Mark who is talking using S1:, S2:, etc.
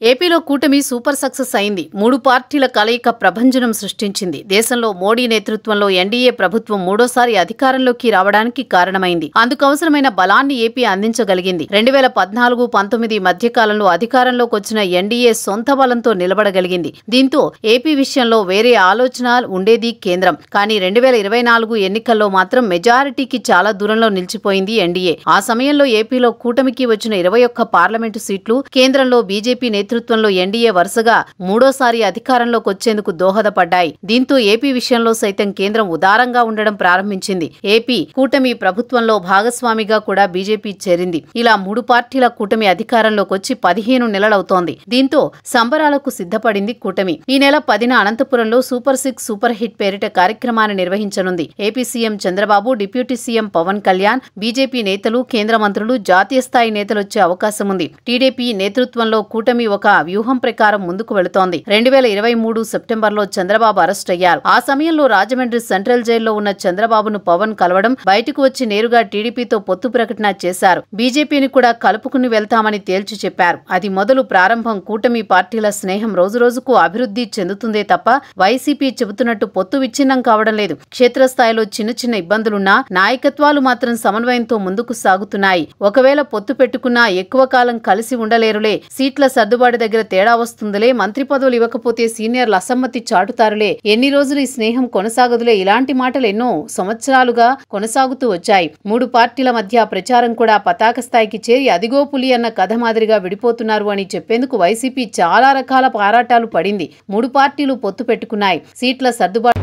S1: ఏపీలో కూటమి super success అయింది. 3 పార్టీల కలయిక ప్రభంజనం సృష్టించింది. దేశంలో మోడీ నేతృత్వంలో ఎన్డీఏ ప్రభుత్వం మూడోసారి అధికారంలోకి రావడానికి కారణమైంది. అందుకు అవసరమైన బలాన్ని ఏపీ అందించగలిగింది. 2014-19 మధ్యకాలంలో అధికారంలోకి వచ్చిన ఎన్డీఏ సొంత బలంతో నిలబడగలిగింది. దీంతో ఏపీ విషయంలో వేరే ఆలోచన ఉండేది కేంద్రం. కానీ 2024 ఎన్నికల్లో మాత్రం మెజారిటీకి చాలా దూరంలో నిలిచిపోయింది ఎన్డీఏ. ఆ సమయంలో ఏపీలో కూటమికి వచ్చిన 21 పార్లమెంటు సీట్లు, కేంద్రంలో బీజేపీ నేతృత్వంలో ఎన్డీఏ వరుసగా మూడోసారి అధికారంలోకి వచ్చేందుకు దోహదపడ్డాయి. దీంతో ఏపీ విషయంలో సైతం కేంద్రం ఉదారంగా ఉండడం ప్రారంభించింది. ఏపీ కూటమి ప్రభుత్వంలో భాగస్వామిగా కూడా బీజేపీ చేరింది. ఇలా 3 పార్టీల కూటమి అధికారంలోకి వచ్చి 15 నెలలవుతోంది. దీంతో సంబరాలకు సిద్ధపడింది కూటమి. ఈ నెల 10న అనంతపురంలో సూపర్ 6 సూపర్ హిట్ పేరిట కార్యక్రమాన్ని నిర్వహించనుంది. AP CM Chandrababu, deputy CM Pawan Kalyan, BJP నేతలు, కేంద్ర మంత్రులు, జాతీయ స్థాయి నేతలు వచ్చే అవకాశం ఉంది. టీడీపీ నేతృత్వంలో కూటమి ఒక వ్యూహం ప్రకారం ముందుకు వెళుతోంది. 2023 సెప్టెంబర్లో చంద్రబాబు అరెస్ట్ అయ్యారు. ఆ సమయంలో రాజమండ్రి సెంట్రల్ జైల్లో ఉన్న చంద్రబాబును పవన్ కలవడం, బయటకు వచ్చి నేరుగా టీడీపీతో పొత్తు ప్రకటన చేశారు. బీజేపీని కూడా కలుపుకుని వెళ్తామని తేల్చి చెప్పారు. అది మొదలు ప్రారంభం. కూటమి పార్టీల స్నేహం రోజురోజుకు అభివృద్ధి చెందుతుందే తప్ప వైసీపీ చెబుతున్నట్టు పొత్తు విచ్ఛిన్నం కావడం లేదు. క్షేత్రస్థాయిలో చిన్న చిన్న ఇబ్బందులున్నా నాయకత్వాలు మాత్రం సమన్వయంతో ముందుకు సాగుతున్నాయి. ఒకవేళ పొత్తు పెట్టుకున్నా ఎక్కువ కాలం కలిసి ఉండలేరులే, సీట్ల సర్దుబాటు దగ్గర తేడా వస్తుందిలే, మంత్రి పదవులు ఇవ్వకపోతే సీనియర్ల అసమ్మతి చాటుతారులే, ఎన్ని రోజులు ఈ స్నేహం కొనసాగదులే, ఇలాంటి మాటలు ఎన్నో సంవత్సరాలుగా కొనసాగుతూ వచ్చాయి. 3 పార్టీల మధ్య ప్రచారం కూడా పతాక స్థాయికి చేరి అదిగో పులి అన్న కథ మాదిరిగా విడిపోతున్నారు అని చెప్పేందుకు వైసీపీ చాలా రకాల పారాటాలు పడింది. 3 పార్టీలు పొత్తు పెట్టుకున్నాయి. సీట్ల సర్దుబాటు